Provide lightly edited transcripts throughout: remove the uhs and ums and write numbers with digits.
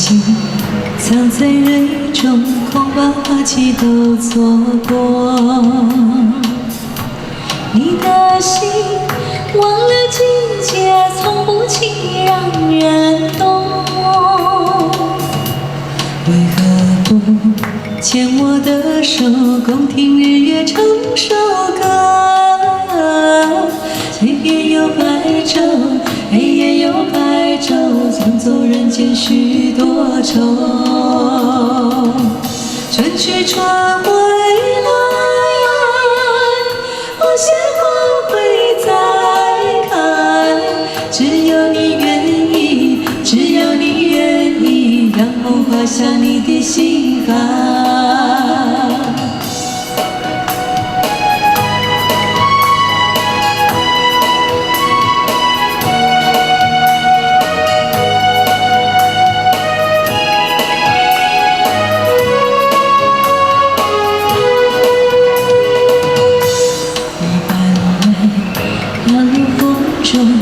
心藏在蕊中，恐把花期都错过。你的心忘了境界，从不轻易让人懂。为何不牵我的手，共听日月唱首歌？天边有白昼，黑夜有白昼，送走人间许多愁。春去春回来，花谢花会再开。只有你愿意，只要你愿意，让梦画下你的心海。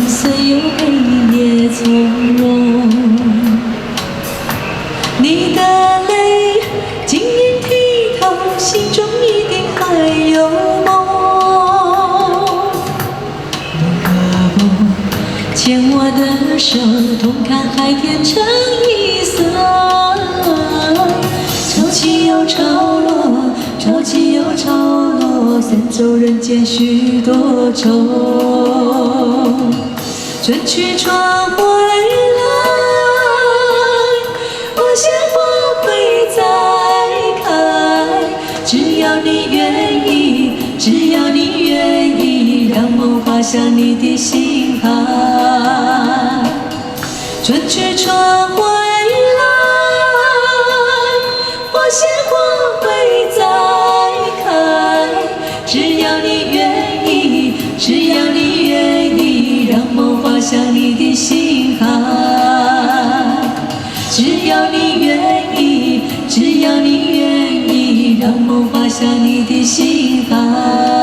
虽有黑夜从容，你的泪晶莹剔透，心中一定还有梦。你可不牵我的手，同看海天成一色？潮起又潮落，潮起又潮落，散走人间许多愁。春去春回来，花谢花会再开。只要你愿意，只要你愿意，让梦画下你的心海。春去春回来，花谢花会再开。只要你愿意，只要你愿意，让梦画下你的心海。只要你愿意，只要你愿意，让梦画下你的心海。